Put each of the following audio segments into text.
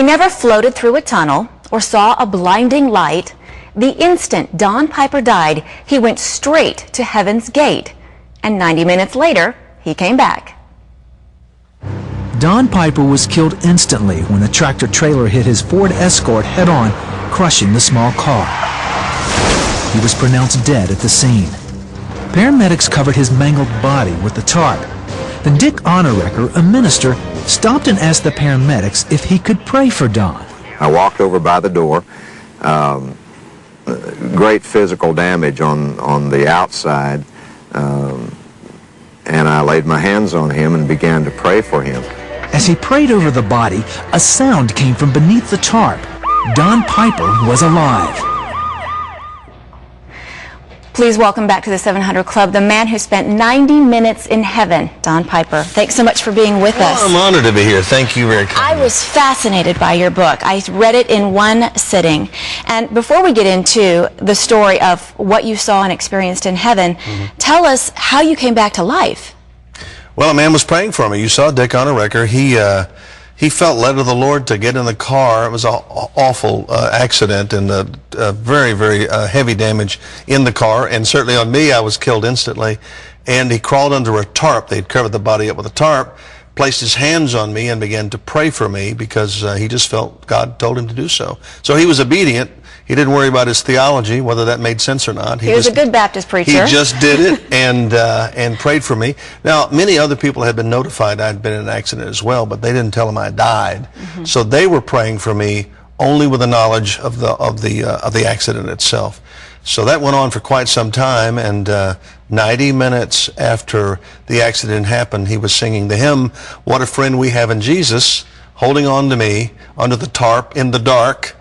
never floated through a tunnel or saw a blinding light. The instant Don Piper died, he went straight to heaven's gate. And 90 minutes later, he came back. Don Piper was killed instantly when the tractor trailer hit his Ford Escort head-on, crushing the small car. He was pronounced dead at the scene. Paramedics covered his mangled body with the tarp. Then Dick Honorecker, a minister, stopped and asked the paramedics if he could pray for Don. I walked over by the door. Great physical damage on the outside, and I laid my hands on him and began to pray for him. As he prayed over the body, a sound came from beneath the tarp. Don Piper was alive. Please welcome back to the 700 Club the man who spent 90 minutes in heaven, Don Piper. Thanks so much for being with us. I'm honored to be here. Thank you very kindly. I was fascinated by your book. I read it in one sitting. And before we get into the story of what you saw and experienced in heaven, tell us how you came back to life. Well, a man was praying for me. You saw Dick Honorecker. He felt led of the Lord to get in the car. It was an awful accident and very, very heavy damage in the car. And certainly on me, I was killed instantly. And he crawled under a tarp. They'd covered the body up with a tarp, placed his hands on me and began to pray for me because he just felt God told him to do so. So he was obedient. He didn't worry about his theology, whether that made sense or not. He was a good Baptist preacher. He just did it and prayed for me. Now, many other people had been notified I'd been in an accident as well, but they didn't tell him I died. So they were praying for me only with the knowledge of the accident itself. So that went on for quite some time, and 90 minutes after the accident happened, he was singing the hymn, "What a Friend We Have in Jesus," holding on to me under the tarp in the dark,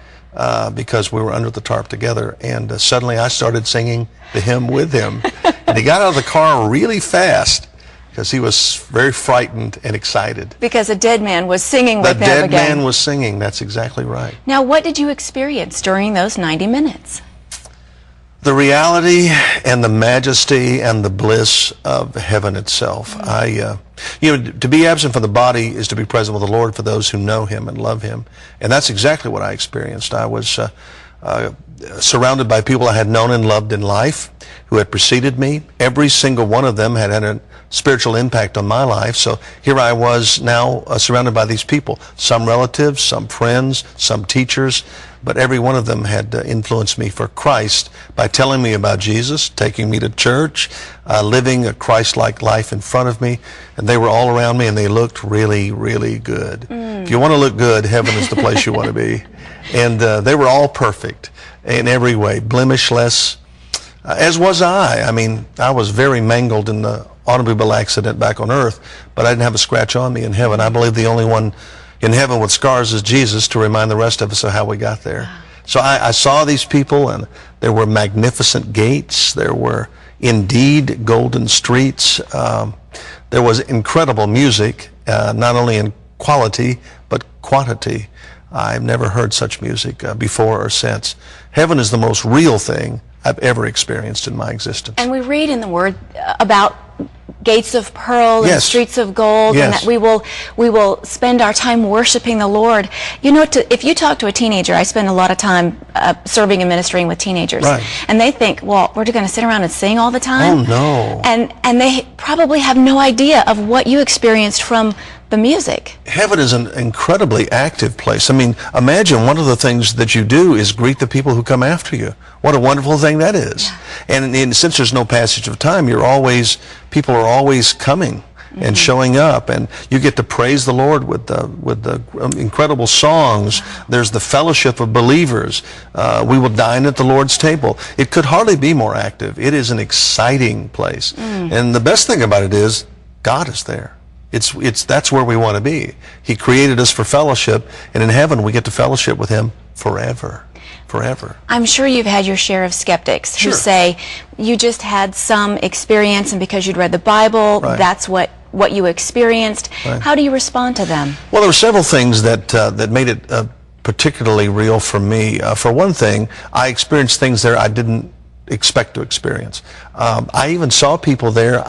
because we were under the tarp together, and suddenly I started singing the hymn with him. And he got out of the car really fast because he was very frightened and excited. Because a dead man was singing with him again. The dead man was singing, that's exactly right. Now, what did you experience during those 90 minutes? The reality and the majesty and the bliss of heaven itself. To be absent from the body is to be present with the Lord for those who know Him and love Him. And that's exactly what I experienced. I was surrounded by people I had known and loved in life who had preceded me. Every single one of them had had a spiritual impact on my life. So here I was now surrounded by these people, some relatives, some friends, some teachers, but every one of them had influenced me for Christ by telling me about Jesus, taking me to church, living a Christ-like life in front of me, and they were all around me and they looked really, really good. If you want to look good, heaven is the place you want to be. And they were all perfect in every way, blemishless, as was I. I mean, I was very mangled in the automobile accident back on earth, but I didn't have a scratch on me in heaven. I believe the only one in heaven with scars is Jesus, to remind the rest of us of how we got there. So I saw these people, and there were magnificent gates. There were indeed golden streets. There was incredible music, not only in quality, but quantity. I've never heard such music before or since. Heaven is the most real thing I've ever experienced in my existence. And we read in the Word about gates of pearl and streets of gold, and that we will spend our time worshiping the Lord. You know, if you talk to a teenager, I spend a lot of time serving and ministering with teenagers, and they think, well, we're just going to sit around and sing all the time? Oh, no. And they probably have no idea of what you experienced from the music. Heaven is an incredibly active place. I mean, imagine one of the things that you do is greet the people who come after you. What a wonderful thing that is. And since there's no passage of time, people are always coming and showing up, and you get to praise the Lord with the incredible songs. There's the fellowship of believers. We will dine at the Lord's table. It could hardly be more active. It is an exciting place. And the best thing about it is God is there. That's where we want to be. He created us for fellowship, and in heaven we get to fellowship with Him forever. Forever. I'm sure you've had your share of skeptics who say you just had some experience, and because you'd read the Bible, that's what you experienced. How do you respond to them? Well, there were several things that made it particularly real for me. For one thing, I experienced things there I didn't expect to experience. I even saw people there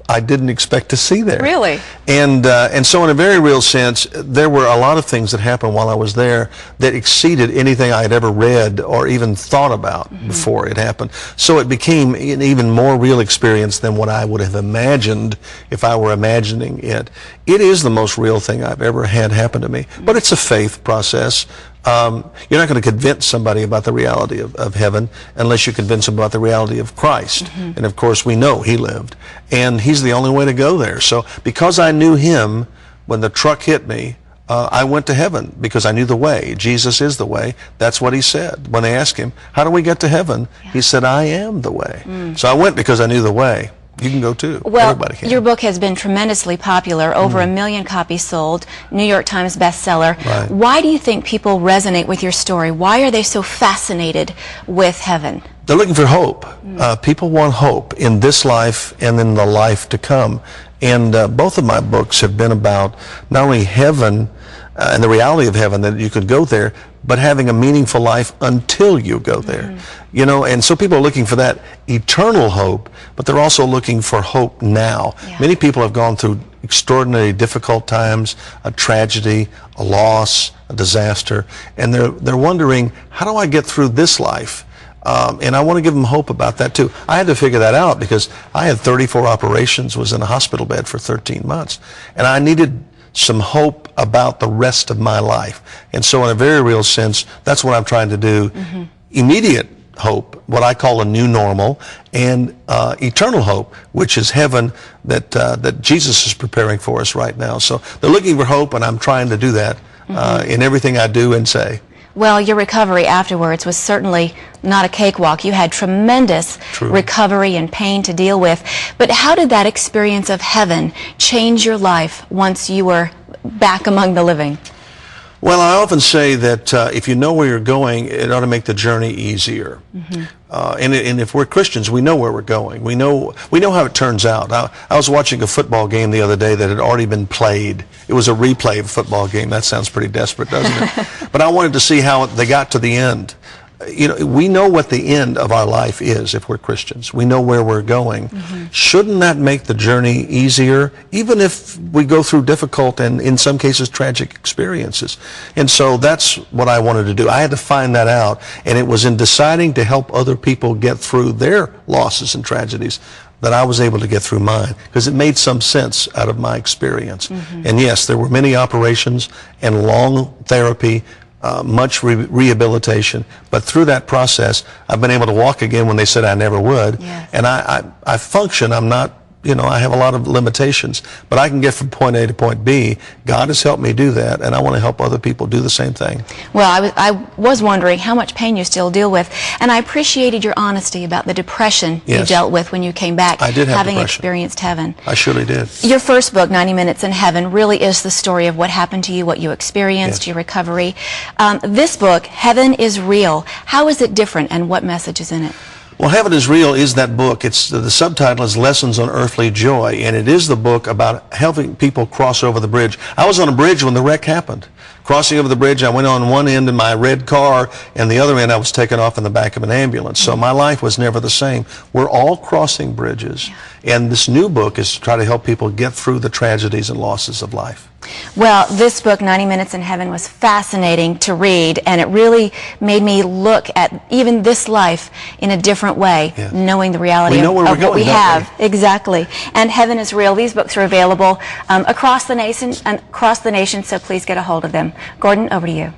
I didn't expect to see there. Really? And so in a very real sense, there were a lot of things that happened while I was there that exceeded anything I had ever read or even thought about before it happened. So it became an even more real experience than what I would have imagined if I were imagining it. It is the most real thing I've ever had happen to me, but it's a faith process. You're not going to convince somebody about the reality of heaven unless you convince them about the reality of Christ. And of course we know he lived, and he's the only way to go there. So because I knew him, when the truck hit me, I went to heaven because I knew the way. Jesus is the way. That's what he said. When they asked him, how do we get to heaven? He said, I am the way. So I went because I knew the way. You can go too. Well, everybody can. Your book has been tremendously popular, over 1 million copies sold, New York Times bestseller. Right. Why do you think people resonate with your story? Why are they so fascinated with heaven? They're looking for hope. People want hope in this life and in the life to come. And both of my books have been about not only heaven and the reality of heaven, that you could go there, but having a meaningful life until you go there. You know, and so people are looking for that eternal hope, but they're also looking for hope now. Many people have gone through extraordinary difficult times, a tragedy, a loss, a disaster, and they're wondering, how do I get through this life? And I want to give them hope about that too. I had to figure that out because I had 34 operations, was in a hospital bed for 13 months, and I needed some hope about the rest of my life. And so in a very real sense, that's what I'm trying to do. Immediate hope, what I call a new normal, and eternal hope, which is heaven that Jesus is preparing for us right now. So they're looking for hope, and I'm trying to do that in everything I do and say. Well, your recovery afterwards was certainly not a cakewalk. You had tremendous recovery and pain to deal with. But how did that experience of heaven change your life once you were back among the living? Well, I often say that if you know where you're going, it ought to make the journey easier. And if we're Christians, we know where we're going. We know how it turns out. I was watching a football game the other day that had already been played. It was a replay of a football game. That sounds pretty desperate, doesn't it? But I wanted to see how they got to the end. You know, we know what the end of our life is if we're Christians. We know where we're going. Shouldn't that make the journey easier, even if we go through difficult and in some cases tragic experiences? And so that's what I wanted to do. I had to find that out, and it was in deciding to help other people get through their losses and tragedies that I was able to get through mine, because it made some sense out of my experience. And yes, there were many operations and long therapy, much rehabilitation, but through that process I've been able to walk again when they said I never would. And I function. I'm not, you know, I have a lot of limitations, but I can get from point A to point B. God has helped me do that, and I want to help other people do the same thing. Well, I was wondering how much pain you still deal with, and I appreciated your honesty about the depression you dealt with when you came back, I did have having depression. experienced heaven. I surely did. Your first book, 90 Minutes in Heaven, really is the story of what happened to you, what you experienced, your recovery. This book, Heaven is Real, how is it different, and what message is in it? Well, Heaven is Real is that book. It's the subtitle is Lessons on Earthly Joy, and it is the book about helping people cross over the bridge. I was on a bridge when the wreck happened. Crossing over the bridge, I went on one end in my red car, and the other end I was taken off in the back of an ambulance. So my life was never the same. We're all crossing bridges, and this new book is to try to help people get through the tragedies and losses of life. Well, this book, 90 Minutes in Heaven, was fascinating to read, and it really made me look at even this life in a different way, knowing the reality of what we have. Exactly. And Heaven is Real. These books are available across the nation, so please get a hold of them. Gordon, over to you.